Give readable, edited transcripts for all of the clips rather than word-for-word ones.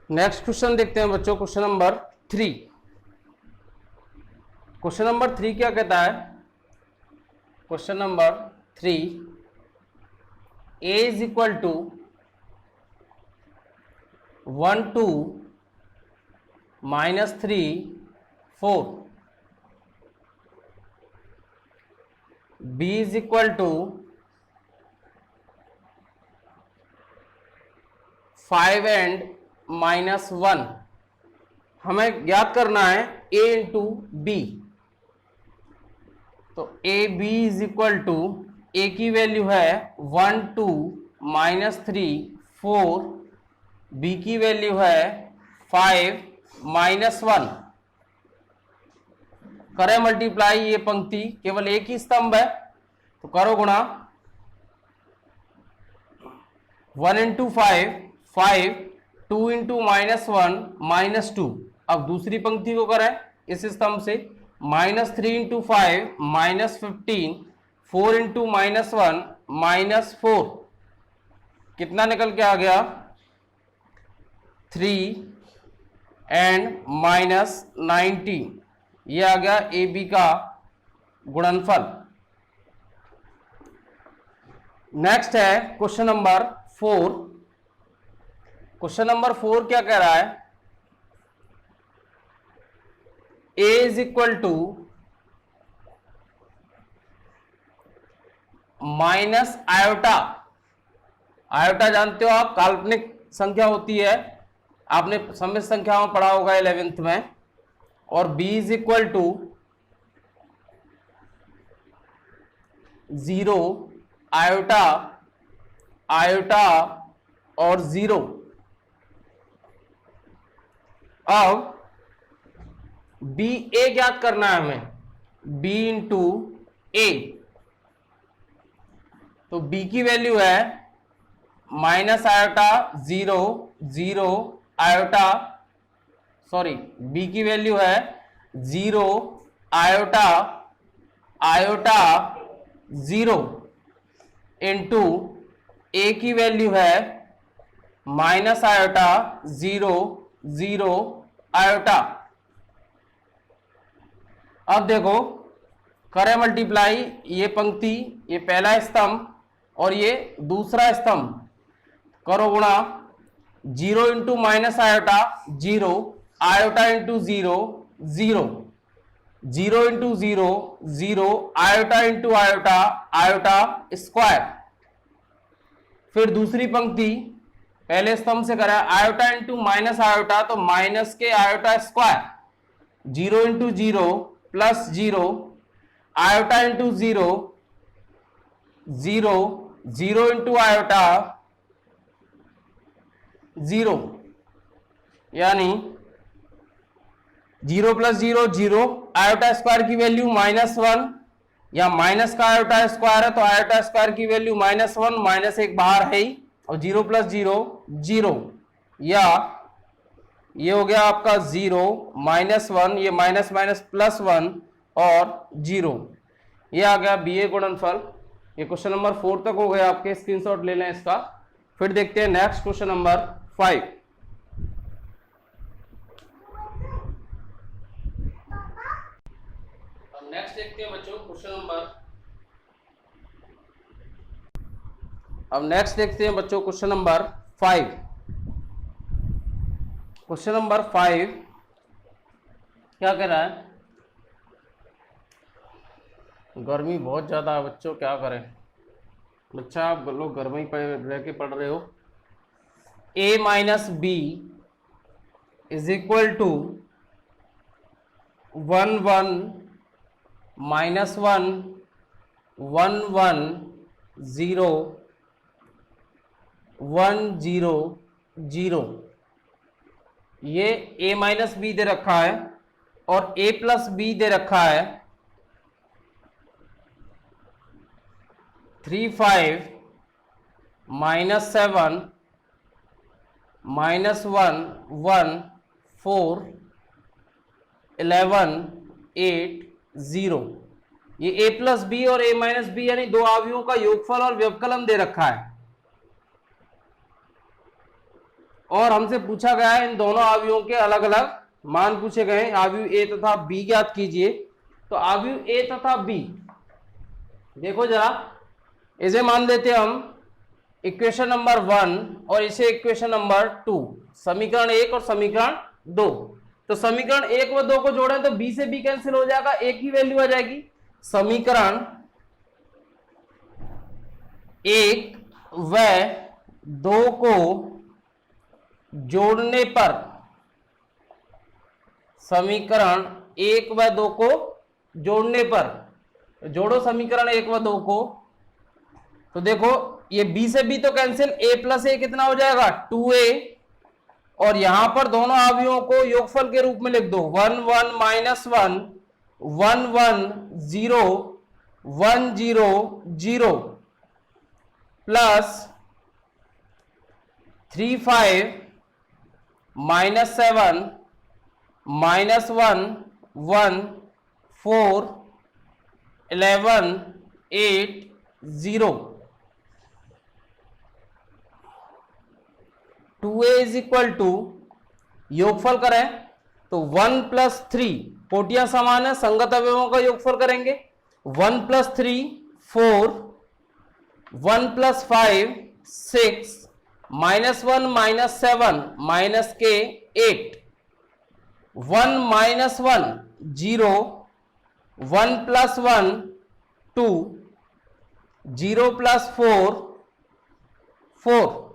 Next question देखते हैं बच्चों, क्वेश्चन नंबर 3। क्वेश्चन नंबर 3 क्या कहता है? Question number 3, a is equal to 1 2 -3 4, b is equal टू 5 and -1। हमें ज्ञात करना है a इंटू बी। तो A B is equal to, A की वैल्यू है 1 2 -3 4, बी की वैल्यू है 5 -1। करें मल्टीप्लाई, ये पंक्ति केवल एक ही स्तंभ है तो करो गुणा। 1 इंटू 5 5, 2 इंटू -1 -2। अब दूसरी पंक्ति को करें इस स्तंभ से, -3 इंटू 5 -15, 4 इंटू -1 -4। कितना निकल के आ गया? 3 एंड -19। ये आ गया ए बी का गुणनफल। नेक्स्ट है क्वेश्चन नंबर 4। क्वेश्चन नंबर 4 क्या कह रहा है? a is equal to minus iota. Iota जानते हो आप, काल्पनिक संख्या होती है, आपने सममित संख्या में पढ़ा होगा 11th में। और b is equal to 0 iota iota और 0। अब बी ए ज्ञात करना है हमें, b इंटू ए। तो b की वैल्यू है minus iota 0 0 iota, sorry b की वैल्यू है 0 आयोटा आयोटा 0 इंटू ए की वैल्यू है माइनस आयोटा 0 0 आयोटा। अब देखो, करें मल्टीप्लाई, ये पंक्ति, ये पहला स्तंभ और ये दूसरा स्तंभ, करो गुणा। 0 into minus iota 0, iota into 0 0, 0 into 0 0, iota into iota iota square. फिर दूसरी पंक्ति पहले स्तंभ से करें, आयोटा इंटू माइनस आयोटा, तो माइनस के iota square. 0 into 0 plus 0, iota into 0 0, 0 into iota 0, यानी 0 प्लस 0 0, आयोटा स्क्वायर की वैल्यू -1, या माइनस का आयोटा स्क्वायर है तो आयोटा स्क्वायर की वैल्यू -1, -1 बाहर है ही, और 0 प्लस 0 0, या ये हो गया आपका 0 -1, ये माइनस माइनस प्लस 1 और 0। ये आ गया बी ए गुणनफल। ये क्वेश्चन नंबर 4 तक हो गया आपके, स्क्रीनशॉट ले लें इसका। फिर देखते हैं नेक्स्ट क्वेश्चन नंबर 5। अब नेक्स्ट देखते हैं बच्चों क्वेश्चन नंबर, अब नेक्स्ट देखते हैं बच्चों क्वेश्चन नंबर 5। क्वेश्चन नंबर 5 क्या कह रहा है? गर्मी बहुत ज्यादा है बच्चों, क्या करें। बच्चा आप लोग घर में ही रह के पढ़ रहे हो। a minus b is equal to 1 1 -1 1 1 0 1 0 0। ये a माइनस बी दे रखा है और a प्लस बी दे रखा है 3 5 -7 -1 1 4 11 8 0। ये a प्लस बी और a माइनस बी यानी दो अवयवों का योगफल और व्यवकलन दे रखा है। और हमसे पूछा गया है इन दोनों अवयवों के अलग अलग मान पूछे गए हैं। अवयव ए तथा बी ज्ञात कीजिए। तो अवयव ए तथा बी देखो जरा, इसे मान लेते हम इक्वेशन नंबर 1 और इसे इक्वेशन नंबर 2, समीकरण 1 और समीकरण 2। तो समीकरण 1 व 2 को जोड़ें तो बी से बी कैंसिल हो जाएगा, एक ही वैल्यू आ जाएगी। समीकरण 1 व 2 को जोड़ने पर, समीकरण 1 व 2 को जोड़ने पर, जोड़ो समीकरण 1 व 2 को, तो देखो ये b से b तो कैंसिल, a प्लस ए कितना हो जाएगा 2a, और यहां पर दोनों अवयवों को योगफल के रूप में लिख दो 1 1 minus 1 1 1 0 1 0 0 plus 3 5 minus 7 minus 1 1 4 11 8 0। 2a is equal to, योगफल करें तो 1 प्लस 3, कोटियां समान है, संगत अवयवों का योगफल करेंगे 1 plus 3 4, 1 plus 5 6, minus 1 minus 7 minus के 8, 1 minus 1 0, 1 plus 1 2, 0 plus 4 4,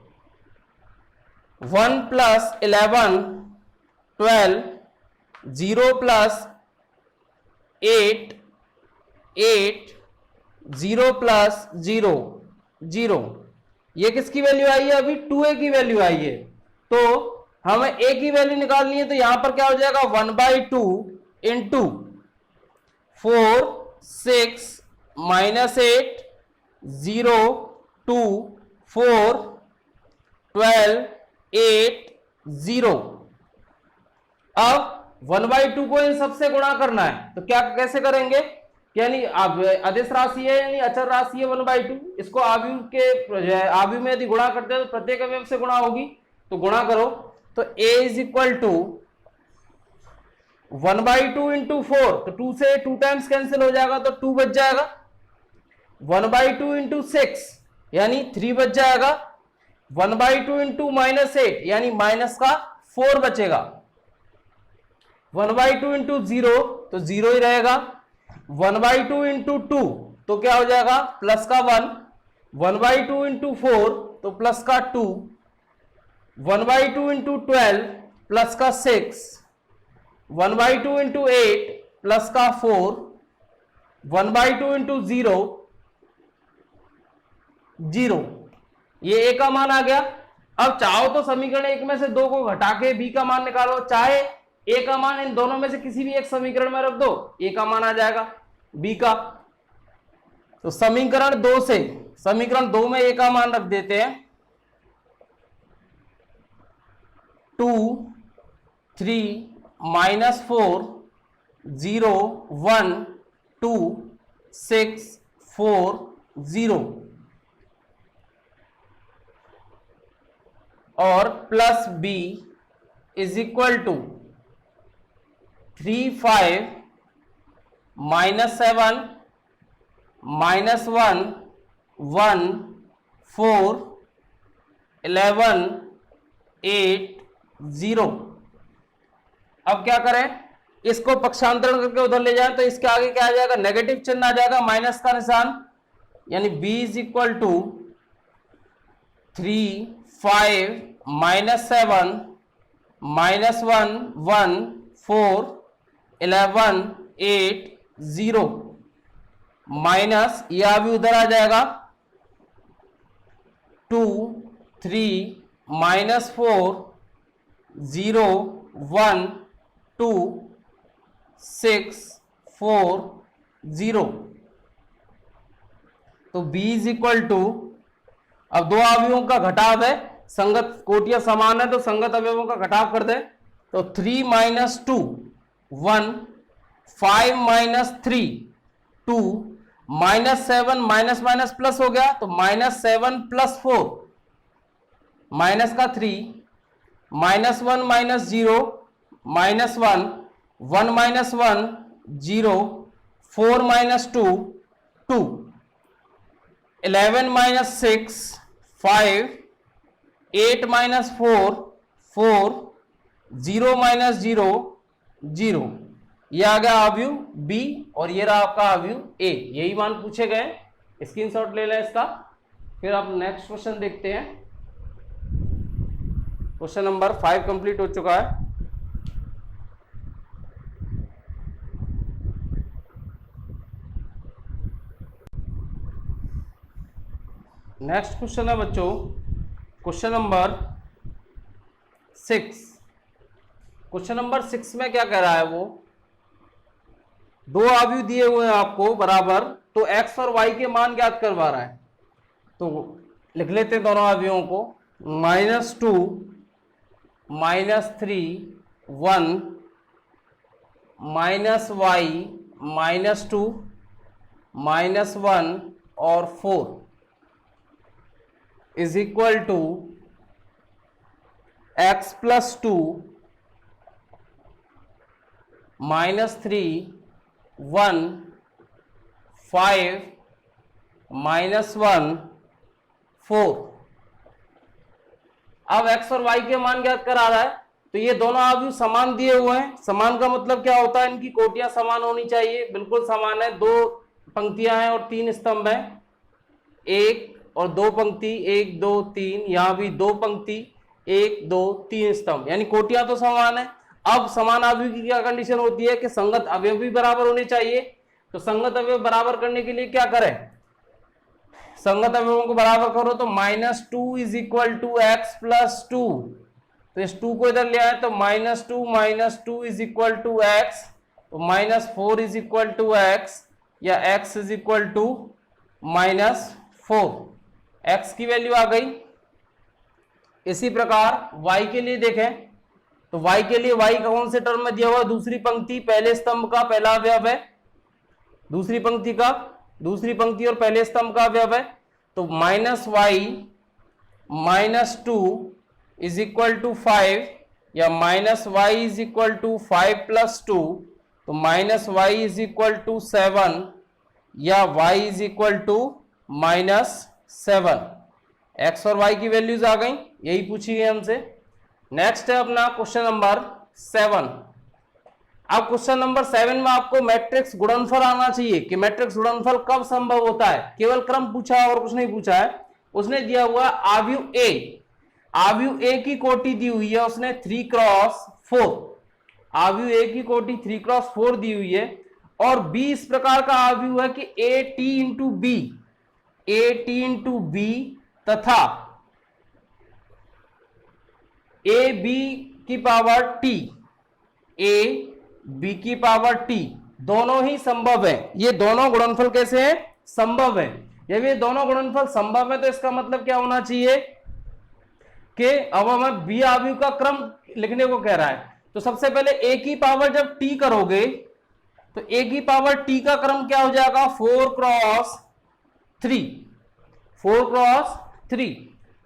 1 plus 11 12, 0 plus 8 8, 0 plus 0 0। ये किसकी वैल्यू आई है, अभी 2a की वैल्यू आई है। तो हमें a की वैल्यू निकालनी है, तो यहां पर क्या हो जाएगा 1/2 इंटू 4 6 माइनस 8 0 2 4 12 8 0। अब 1/2 को इन सबसे गुणा करना है, तो क्या कैसे करेंगे, यानी अब अदिश राशि है यानी अचर राशि है 1/2, इसको अवयव के अवयव में यदि गुणा करते हैं तो प्रत्येक अवयव से गुणा होगी, तो गुणा करो। तो a is equal to 1/2 into 4, तो 2 से 2 टाइम्स कैंसिल हो जाएगा तो 2 बच जाएगा। 1/2 इंटू 6 यानी 3 बच जाएगा। 1/2 इंटू माइनस 8 यानी माइनस का 4 बचेगा। 1/2 इंटू 0 तो 0 ही रहेगा। 1/2 इंटू 2 तो क्या हो जाएगा प्लस का 1। 1/2 इंटू 4 तो प्लस का 2। 1/2 इंटू 12 प्लस का 6। 1/2 इंटू 8 प्लस का 4। 1/2 इंटू 0 0। ये a का मान आ गया। अब चाहो तो समीकरण 1 में से 2 को घटा के b का मान निकालो, चाहे a का मान इन दोनों में से किसी भी एक समीकरण में रख दो, a का मान आ जाएगा b का। तो समीकरण 2 से, समीकरण 2 में a का मान रख देते हैं 2 3 माइनस 4 0 1 2 6 4 0 और plus b is equal to 3 5 minus 7 minus 1 1 4 11 8 0। अब क्या करें, इसको पक्षांतरण करके उधर ले जाएं तो इसके आगे क्या आ जाएगा, नेगेटिव चिन्ह आ जाएगा, माइनस का निशान, यानी b is equal to 3 5 minus 7 minus 1 1 4 11 8 0 minus, यह भी उधर आ जाएगा 2 3 माइनस 4 0 1 2 6 4 0। तो b इज इक्वल टू, अब दो अवयवों का घटाव है, संगत कोटियां समान है तो संगत अवयवों का घटाव कर दे, तो 3 minus 2 1 5 minus 3 2 minus 7 minus minus plus हो गया तो माइनस 7 प्लस 4 माइनस का 3 -1 -0 -1 1 -1 0 4 -2 2 11 -6 5 8 -4 4 0 -0 0। ये आ गया अवयव बी और ये रहा आपका अवयव ए। यही मान पूछे गए, स्क्रीनशॉट ले लें इसका। फिर आप नेक्स्ट क्वेश्चन देखते हैं। क्वेश्चन नंबर 5 कंप्लीट हो चुका है। नेक्स्ट क्वेश्चन है बच्चों क्वेश्चन नंबर 6। क्वेश्चन नंबर 6 में क्या कह रहा है, वो दो अवयव दिए हुए हैं आपको बराबर, तो x और y के मान ज्ञात करवा रहा है। तो लिख लेते हैं दोनों अवयवों को, -2 -3 1 -y -2 -1 और 4 इज इक्वल टू x + 2 -3 1 5 -1 4। अब x और y के मान ज्ञात करा रहा है, तो ये दोनों अवयव समान दिए हुए हैं। समान का मतलब क्या होता है, इनकी कोटियां समान होनी चाहिए। बिल्कुल समान है, 2 पंक्तियां हैं और 3 स्तंभ हैं, 1 और 2 पंक्ति 1 2 3, यहां भी 2 पंक्ति 1 2 3 स्तंभ, यानी कोटियां तो समान है। अब समान अवयव की क्या कंडीशन होती है कि संगत अवयव भी बराबर होने चाहिए। तो संगत अवयव बराबर करने के लिए क्या करें, संगत अवयवों को बराबर करो तो -2 इज इक्वल टू x + 2। तो इस 2 को इधर ले आए तो -2 - 2 इज इक्वल टू x, तो -4 इज इक्वल टू x, या x is equal to -4। x की वैल्यू आ गई। इसी प्रकार y के लिए देखें, तो y के लिए y का कौन से टर्म में दिया हुआ, दूसरी पंक्ति पहले स्तंभ का पहला अवयव है, दूसरी पंक्ति का दूसरी पंक्ति और पहले स्तंभ का अवयव है। तो -y -2 इज इक्वल टू 5, या -y इज इक्वल टू 5 + 2, तो -y इज इक्वल टू 7, या y is equal to -7। x और y की वैल्यूज आ गई, यही पूछी गई हमसे। नेक्स्ट है अपना क्वेश्चन नंबर 7। अब क्वेश्चन नंबर 7 में आपको मैट्रिक्स गुणनफल आना चाहिए कि मैट्रिक्स गुणनफल कब संभव होता है। केवल क्रम पूछा है और कुछ नहीं पूछा है। उसने दिया हुआ अवयव ए की कोटि दी हुई है, उसने 3 × 4, अवयव ए की कोटि 3 × 4 दी हुई है, और बी इस प्रकार का अवयव है कि AT × B तथा AB की पावर T, AB की पावर T दोनों ही संभव है। ये दोनों गुणनफल कैसे हैं, संभव है। जब ये दोनों गुणनफल संभव है तो इसका मतलब क्या होना चाहिए कि अब हमें बी अवयव का क्रम लिखने को कह रहा है। तो सबसे पहले a की पावर जब t करोगे तो a की पावर t का क्रम क्या हो जाएगा, 4 × 3, 4 × 3।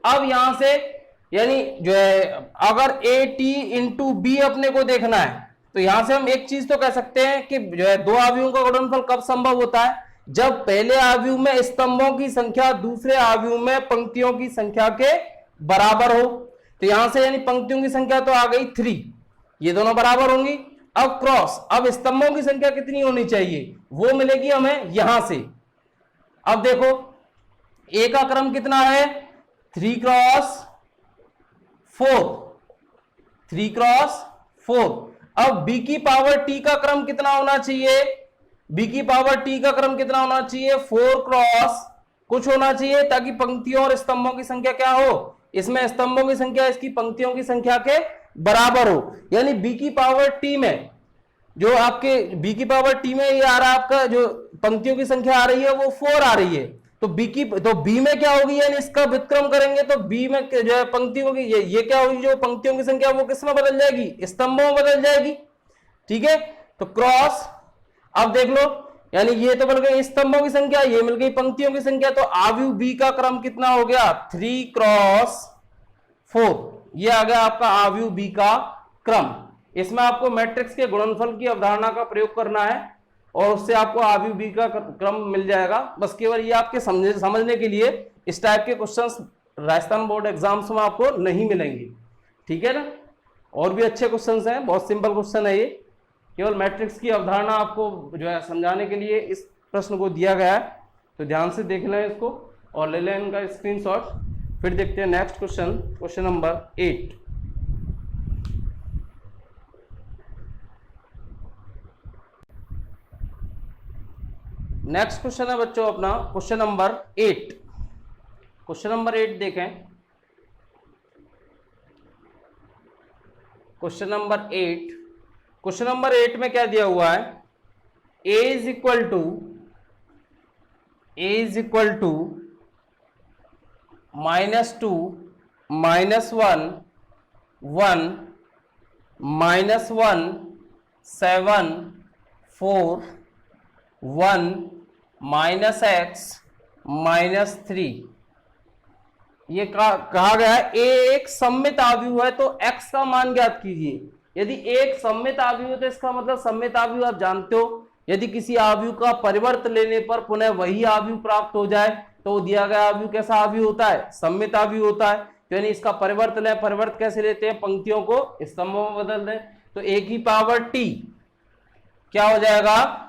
अब यहां से यानी जो है अगर AT × B अपने को देखना है तो यहां से हम एक चीज तो कह सकते हैं कि जो है दो अवयवों का गुणनफल कब संभव होता है, जब पहले अवयव में स्तंभों की संख्या दूसरे अवयव में पंक्तियों की संख्या के बराबर हो। तो यहां से यानी पंक्तियों की संख्या तो आ गई 3, ये दोनों बराबर होंगी। अब क्रॉस, अब स्तंभों की संख्या कितनी होनी चाहिए वो मिलेगी हमें यहां से। अब देखो ए का क्रम कितना है, 3 × 4, 3 × 4। अब b की पावर t का क्रम कितना होना चाहिए, b की पावर t का क्रम कितना होना चाहिए, 4 × कुछ होना चाहिए, ताकि पंक्तियों और स्तंभों की संख्या क्या हो, इसमें स्तंभों की संख्या इसकी पंक्तियों की संख्या के बराबर हो। यानी b की पावर t में जो आपके b की पावर t में ये आ रहा है, आपका जो पंक्तियों की संख्या आ रही है वो 4 आ रही है। तो b में क्या होगी, यानी इसका व्युत्क्रम करेंगे तो b में जो है पंक्तियों की ये क्या होगी, जो पंक्तियों की संख्या वो किस में बदल जाएगी, स्तंभों में बदल जाएगी। ठीक है, तो क्रॉस, अब देख लो यानी ये तो बन गई स्तंभों की संख्या, ये मिल गई पंक्तियों की संख्या। तो अवयव b का क्रम कितना हो गया, 3 × 4, ये आ गया आपका आव्यूह बी का क्रम। इसमें आपको मैट्रिक्स के गुणनफल की अवधारणा का प्रयोग करना है और उससे आपको आव्यूह बी का क्रम मिल जाएगा। बस केवल ये आपके समझने के लिए इस टाइप के क्वेश्चंस राजस्थान बोर्ड एग्जाम्स में आपको नहीं मिलेंगे, ठीक है ना। और भी अच्छे क्वेश्चंस हैं, बहुत सिंपल क्वेश्चन है ये, केवल मैट्रिक्स की अवधारणा आपको जो है समझाने के लिए इस प्रश्न को दिया गया है। तो ध्यान से देखना है इसको और ले लें इनका स्क्रीनशॉट। फिर देखते हैं next question, question number 8। Next question है बच्चों अपना क्वेश्चन नंबर 8। क्वेश्चन नंबर 8 देखें। क्वेश्चन नंबर 8, क्वेश्चन नंबर 8 में क्या दिया हुआ है, a is equal to -2 -1 1 -1 7 4 1 -x -3। ये कहा गया है a एक सममित आव्यूह है तो x का मान ज्ञात कीजिए। यदि एक सममित आव्यूह है तो इसका मतलब सममित आव्यूह आप जानते हो, यदि किसी आव्यूह का परिवर्त लेने पर पुनः वही आव्यूह प्राप्त हो जाए तो दिया गया आव्यूह कैसा आव्यूह होता है, सममित आव्यूह होता है। तो यानी इसका परिवर्त लें, परिवर्त कैसे लेते हैं, पंक्तियों को स्तंभों में बदल दें। तो a की पावर t क्या हो जाएगा,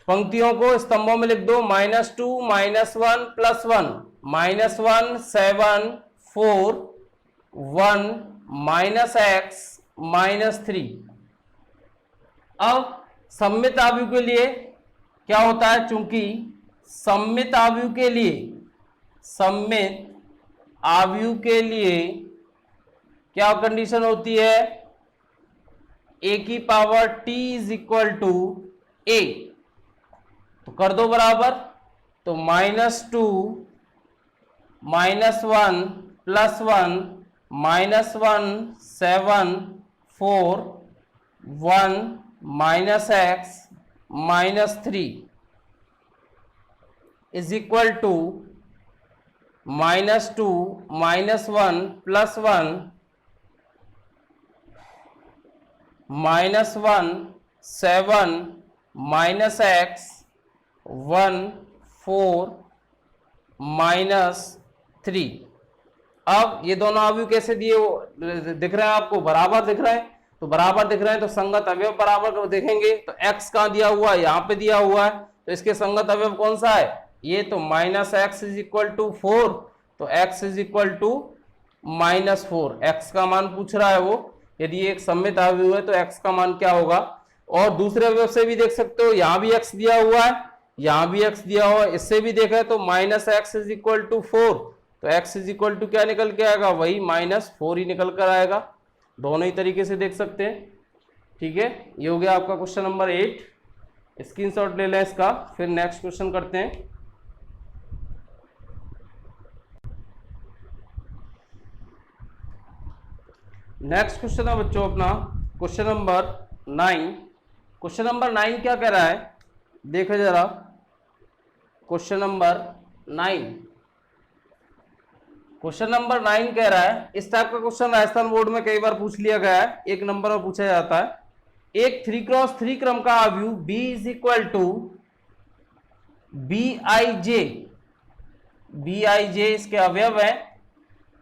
पंक्तियों को स्तंभों में लिख दो, -2 -1 +1 -1 7 4 1 -x -3। अब सममित आव्यूह के लिए क्या होता है, चूंकि सममित आव्यूह के लिए क्या कंडीशन होती है, a की power t is equal to a। तो कर दो बराबर, तो -2 -1 +1 -1 7 4 1 -x -3 is equal to -2 -1 +1 -1 7 -x 1 4 -3। अब ये दोनों आव्यूह कैसे दिए दिख रहे हैं आपको, बराबर दिख रहे हैं। तो बराबर दिख रहे हैं तो संगत अवयव बराबर देखेंगे तो x कहाँ दिया हुआ है, यहाँ पे दिया हुआ है। तो इसके संगत अवयव कौन सा है, ये तो -x इज इक्वल टू 4। तो x is equal to -4, x का मान पूछ रहा है वो। यदि एक सममित आव्यूह है तो x का मान क्या होगा। और दूसरे अवयव से भी देख सकते हो, यहाँ भी x दिया हुआ है, यहाँ भी x दिया हुआ है, इससे भी देखा है तो -x इज इक्वल टू 4। तो x इज इक्वल टू क्या निकल के आएगा, वही -4 ही निकल कर आएगा। दोनों ही तरीके से देख सकते हैं, ठीक है। ये हो गया आपका क्वेश्चन नंबर 8, स्क्रीनशॉट ले लें इसका। फिर नेक्स्ट क्वेश्चन करते हैं। नेक्स्ट क्वेश्चन है बच्चों अपना क्वेश्चन नंबर 9। क्वेश्चन नंबर 9 क्या कह रहा है, देखो जरा। क्वेश्चन नंबर 9 कह रहा है, इस टाइप का क्वेश्चन राजस्थान बोर्ड में कई बार पूछ लिया गया है, एक नंबर में पूछा जाता है। एक 3x3 क्रम का आव्यूह b is equal to bij इसके अवयव है,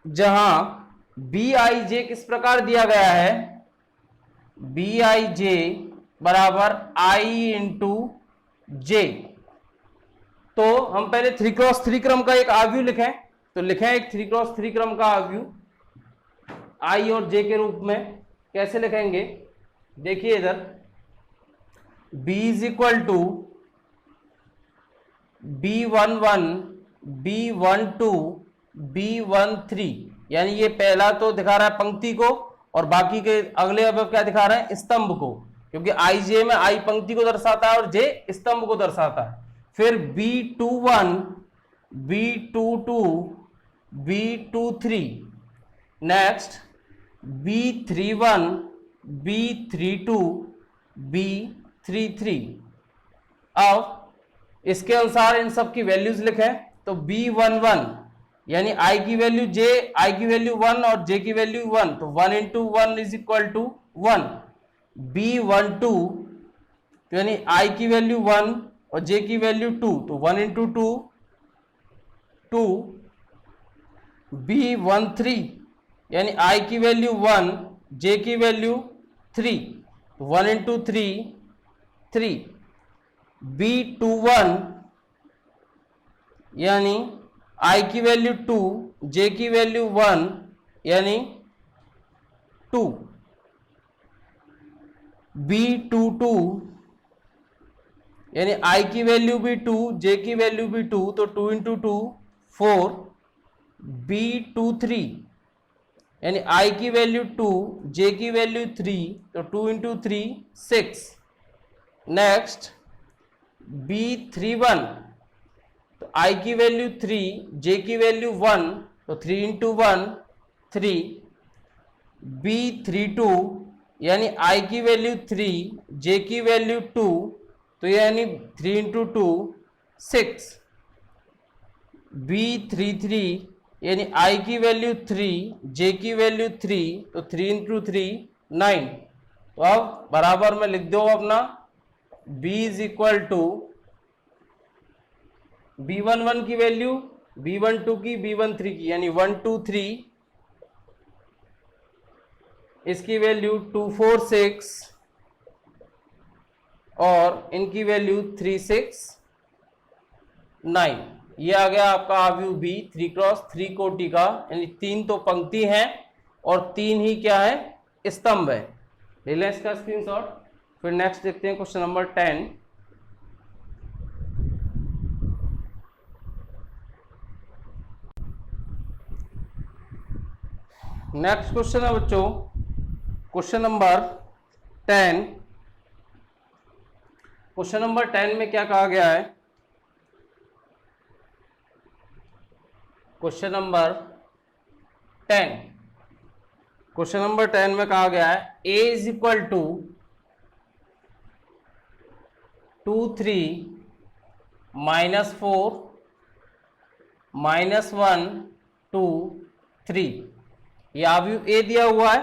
जहां bij किस प्रकार दिया गया है, bij बराबर i इंटू j। तो हम पहले 3x3 क्रम का एक आव्यूह लिखें, तो लिखें एक 3x3 क्रम का आव्यूह i और j के रूप में। कैसे लिखेंगे, देखिए इधर b is equal to b11 b12 b13, यानी ये पहला तो दिखा रहा है पंक्ति को और बाकी के अगले अवयव क्या दिखा रहे हैं, स्तंभ को, क्योंकि i j में i पंक्ति को दर्शाता है और j स्तंभ को दर्शाता है। फिर b21 b22 b23, next b31 b32 b33। अब इसके अनुसार इन सब की वैल्यूज लिखें, तो b11 यानी आई की वैल्यू j, आई की वैल्यू 1 और j की वैल्यू 1, तो 1 into 1 is equal to 1। B12 यानी आई की वैल्यू 1 और j की वैल्यू 2, तो 1 इंटू 2 2। B13 यानी आई की वैल्यू 1, j की वैल्यू 3, 1 इंटू 3 3। B21 यानी आई की वैल्यू 2, j की वैल्यू 1 यानी 2। B22 यानी आई की वैल्यू भी 2, j की वैल्यू भी 2, तो 2 इंटू 2 4। B23 यानी आई की वैल्यू 2, j की वैल्यू 3, तो 2 इंटू 3 6। नेक्स्ट B31 तो आई की वैल्यू 3, j की वैल्यू 1, तो 3 इंटू 1 3। B32 यानी आई की वैल्यू 3, j की वैल्यू 2, तो यानी 3 इंटू 2 6। B33 यानी आई की वैल्यू 3, j की वैल्यू 3, तो 3 इंटू 3 9। तो अब बराबर में लिख दो अपना b is equal to B11 की वैल्यू, B12 की, B13 की, यानी 1 2 3, इसकी वैल्यू 2 4 6 और इनकी वैल्यू 3 6 9। ये आ गया आपका आव्यूह B 3x3 कोटि का, यानी 3 तो पंक्ति हैं और 3 ही क्या है, स्तंभ है। ले लें इसका स्क्रीनशॉट। फिर नेक्स्ट देखते हैं क्वेश्चन नंबर 10। नेक्स्ट क्वेश्चन है बच्चों क्वेश्चन नंबर 10। क्वेश्चन नंबर 10 में क्या कहा गया है, क्वेश्चन नंबर 10, क्वेश्चन नंबर 10 में कहा गया है a इज इक्वल टू 2 3 -4 -1 2 3। ये आव्यूह A दिया हुआ है।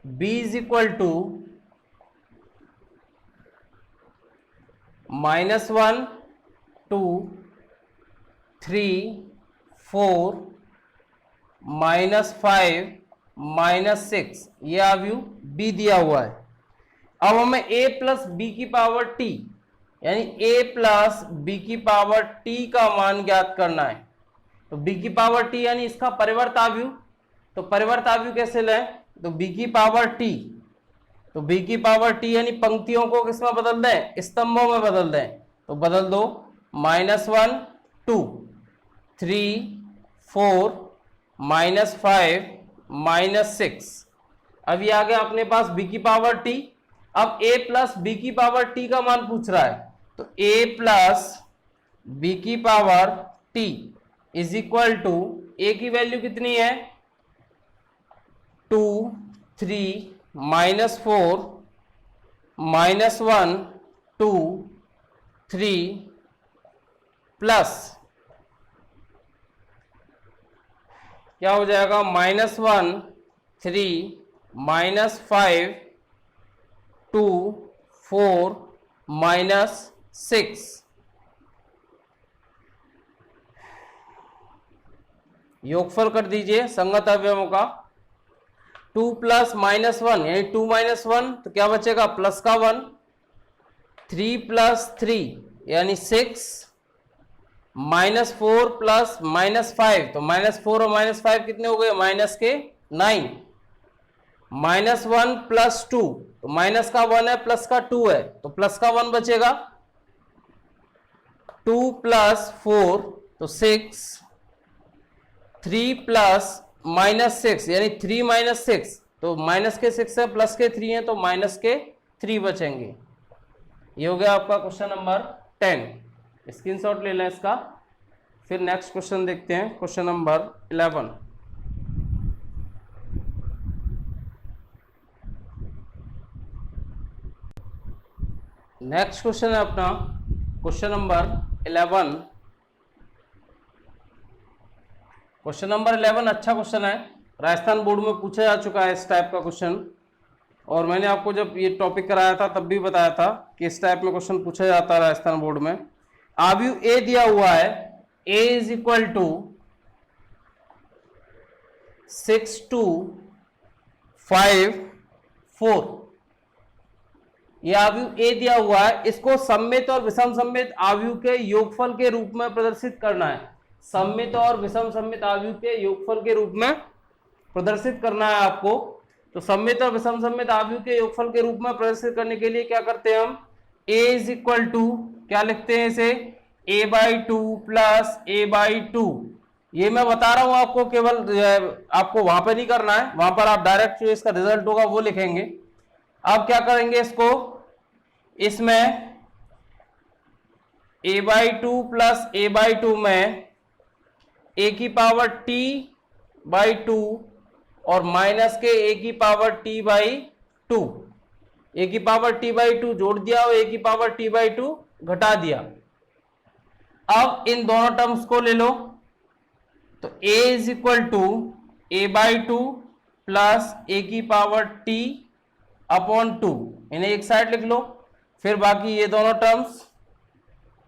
B इज इक्वल टू -1 2 3 4 -5 -6, ये आव्यूह B दिया हुआ है। अब हमें a प्लस बी की पावर t यानी a प्लस बी की पावर t का मान ज्ञात करना है। तो b की पावर t यानी इसका परिवर्त आव्यूह, तो परिवर्त आव्यूह कैसे लें, तो b की पावर t, तो b की पावर t यानी पंक्तियों को किसमें बदल दें, स्तंभों में बदल दें। तो बदल दो -1 2 3 4 -5 -6। अब ये आ गया अपने पास b की पावर t। अब a प्लस बी की पावर t का मान पूछ रहा है, तो a प्लस बी की power t is equal to, a की वैल्यू कितनी है 2 3 -4 -1 2 3 प्लस क्या हो जाएगा -1 3 -5 2 4 -6। योगफल कर दीजिए संगत अवयवों का। 2 प्लस -1 यानी 2 -1, तो क्या बचेगा प्लस का 1। 3 प्लस 3 यानी 6, -4 प्लस -5, तो -4 और -5 कितने हो गए, माइनस के 9। -1 प्लस 2, तो माइनस का 1 है प्लस का 2 है, तो प्लस का 1 बचेगा। 2 प्लस 4 तो 6, 3 प्लस -6 यानी 3 -6, तो माइनस के 6 है प्लस के 3 है, तो माइनस के 3 बचेंगे। ये हो गया आपका क्वेश्चन नंबर 10। स्क्रीनशॉट ले लें इसका। फिर नेक्स्ट क्वेश्चन देखते हैं, क्वेश्चन नंबर 11। नेक्स्ट क्वेश्चन है अपना क्वेश्चन नंबर 11। क्वेश्चन नंबर 11 अच्छा क्वेश्चन है, राजस्थान बोर्ड में पूछा जा चुका है इस टाइप का क्वेश्चन, और मैंने आपको जब ये टॉपिक कराया था तब भी बताया था कि इस टाइप में क्वेश्चन पूछा जाता है राजस्थान बोर्ड में। आव्यूह ए दिया हुआ है, ए इज इक्वल टू 6 2 5 4। ये आव्यूह ए दिया हुआ है, इसको सममित और विषम सममित आव्यूह के योगफल के रूप में प्रदर्शित करना है। सममित और विषम सममित आव्यूह के योगफल के रूप में प्रदर्शित करना है आपको। तो सममित और विषम सममित आव्यूह के योगफल के रूप में प्रदर्शित करने के लिए क्या करते हैं हम, a इज इक्वल टू क्या लिखते हैं इसे, a/2 प्लस a/2। ये मैं बता रहा हूं आपको, केवल आपको वहां पर नहीं करना है, वहां पर आप डायरेक्ट जो इसका रिजल्ट होगा वो लिखेंगे। अब क्या करेंगे इसको, इसमें a/2 प्लस a/2 में a की पावर t/2 और माइनस के a की पावर t/2, a की पावर t/2 जोड़ दिया और a की पावर t/2 घटा दिया। अब इन दोनों टर्म्स को ले लो, तो a is equal to a/2 plus a की पावर t/2, इन्हें एक साइड लिख लो। फिर बाकी ये दोनों टर्म्स,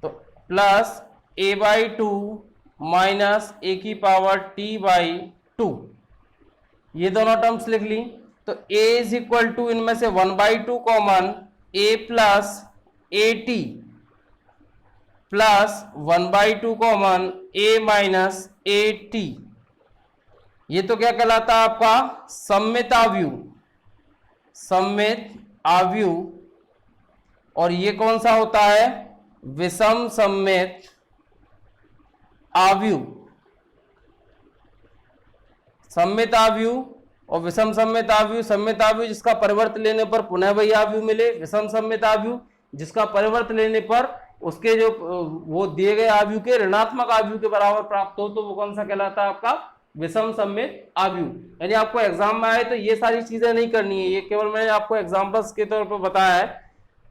तो प्लस a/2 माइनस a की पावर t/2, ये दोनों टर्म्स लिख ली। तो a इज इक्वल टू इनमें से 1/2 common, a plus at plus 1/2 common a minus at। ये तो क्या कहलाता है आपका सममित आव्यूह, सममित आव्यूह। और ये कौन सा होता है, विषम सममित आव्यूह। सममित आव्यूह और विषम सममित आव्यूह, सममित आव्यूह जिसका परिवर्त लेने पर पुनः वही आव्यूह मिले, विषम सममित आव्यूह जिसका परिवर्त लेने पर उसके जो वो दिए गए आव्यूह के ऋणात्मक आव्यूह के बराबर प्राप्त हो, तो वो कौन सा कहलाता है आपका विषम सममित आव्यूह। यानी आपको एग्जाम में आए तो ये सारी चीजें नहीं करनी है, ये केवल मैंने आपको एग्जाम्पल्स के तौर पर बताया है,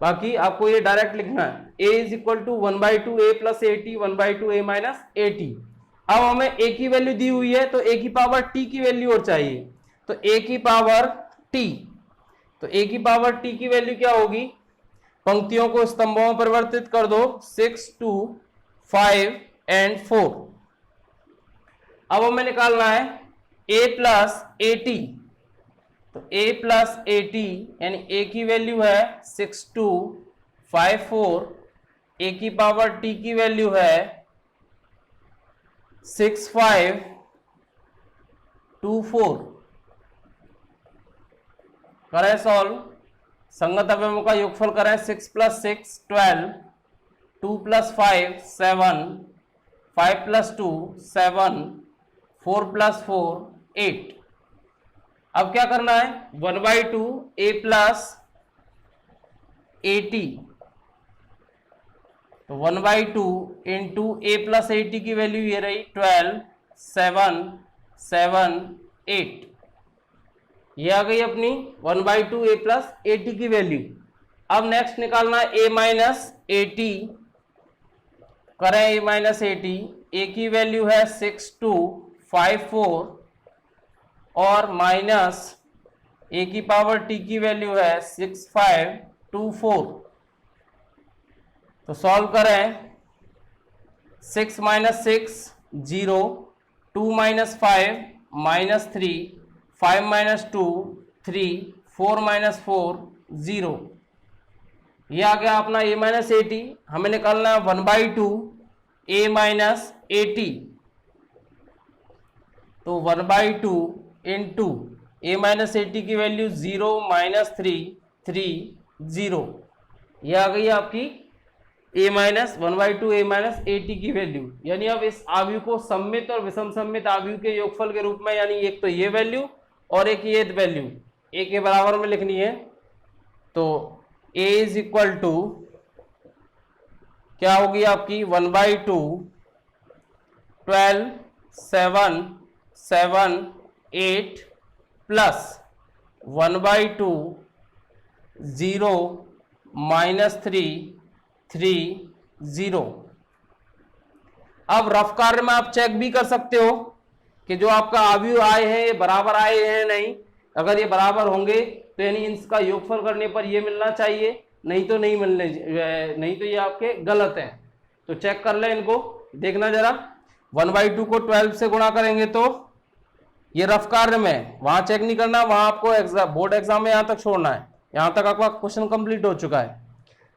बाकी आपको ये डायरेक्ट लिखना है। a is equal to 1/2 a plus at 1/2 a minus at। अब हमें a की वैल्यू दी हुई है, तो a की पावर t की वैल्यू और चाहिए, तो a की पावर t, तो a की पावर t की वैल्यू क्या होगी, पंक्तियों को स्तंभों में परिवर्तित कर दो, 6 2 5 एंड 4। अब हमें निकालना है a प्लस at, तो a प्लस at यानी a की वैल्यू है 6 2 5 4, a की पावर t की वैल्यू है 6 5 2 4। करें सॉल्व, संगत अवयवों का योगफल करें, 6 प्लस 6 12, 2 प्लस 5 7, 5 प्लस 2 7, 4 प्लस 4 8। अब क्या करना है, 1/2 a प्लस at, तो 1/2 इंटू a प्लस at की वैल्यू ये रही 12 7 7 8, ये आ गई अपनी 1/2 a प्लस at की वैल्यू। अब नेक्स्ट निकालना है a माइनस at, करें a माइनस at, a की वैल्यू है 6 2 5 4 और माइनस a की पावर t की वैल्यू है 6 5 2 4। तो सॉल्व करें, 6 minus 6 0, 2 minus 5 minus 3, 5 minus 2 3, 4 minus 4 0। ये आ गया अपना a माइनस at। हमें निकालना है 1/2 a माइनस at, तो 1/2 इंटू a माइनस at की वैल्यू 0 माइनस 3 3 0, ये आ गई आपकी a minus 1/2 a minus at की वैल्यू। यानी अब इस आव्यूह को सममित और विषम सममित आव्यूह के योगफल के रूप में, यानी एक तो ये वैल्यू और एक ये वैल्यू a के बराबर में लिखनी है। तो a इज इक्वल टू क्या होगी आपकी 1/2 12 7 7 8 प्लस 1/2 0 माइनस 3 3 0। अब रफ कार्य में आप चेक भी कर सकते हो, कि जो आपका अवयव आए हैं ये बराबर आए हैं नहीं। अगर ये बराबर होंगे तो यानी इनका योगफल करने पर ये मिलना चाहिए, नहीं तो नहीं मिलने, नहीं तो ये आपके गलत हैं। तो चेक कर ले इनको, देखना जरा। 1/2 को 12 से गुणा करेंगे तो ये रफ कार्य में, वहां चेक नहीं करना, वहां आपको बोर्ड एग्जाम में यहां तक छोड़ना है। यहां तक आपका क्वेश्चन कंप्लीट हो चुका है,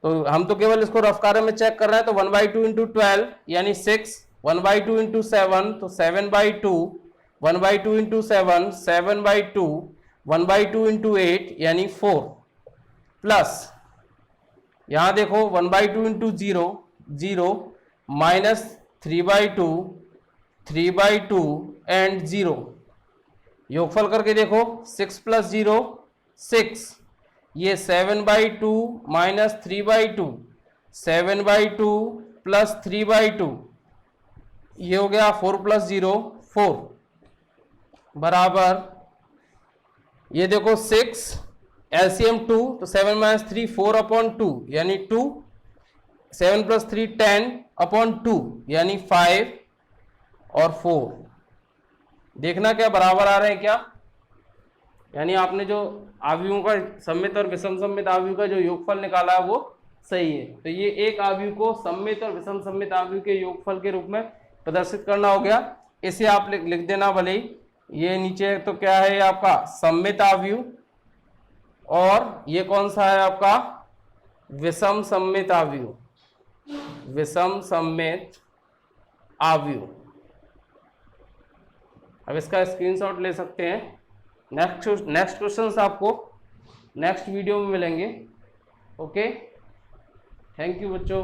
तो हम तो केवल इसको रफ कार्य में चेक कर रहे हैं। तो 1/2 इंटू 12 यानी 6, 1/2 इंटू 7 तो 7/2, 1/2 इंटू 7 7/2, 1/2 इंटू 8 यानी 4, प्लस यहां देखो 1/2 इंटू 0 0, माइनस 3/2 3/2 एंड 0। योगफल करके देखो 6 प्लस 0 6, ये 7/2 माइनस 3/2, 7/2 प्लस 3/2, ये हो गया 4 प्लस 0 4, बराबर ये देखो 6 एलसीएम 2 तो 7 माइनस 3 4/2 यानी 2, 7 प्लस 3 10/2 यानी 5 और 4। देखना क्या बराबर आ रहे हैं क्या, यानी आपने जो आव्यूहों का सममित और विषम सममित आव्यूह का जो योगफल निकाला है वो सही है। तो ये एक आव्यूह को सममित और विषम सममित आव्यूह के योगफल के रूप में प्रदर्शित करना हो गया। इसे आप लिख देना भले ही। ये नीचे तो क्या है आपका सममित आव्यूह, और ये कौन सा है आपका विषम सममित आव्यूह, विषम सममित आव्यूह। अब इसका स्क्रीनशॉट ले सकते हैं। नेक्स्ट क्वेश्चंस आपको नेक्स्ट वीडियो में मिलेंगे। ओके, थैंक यू बच्चों।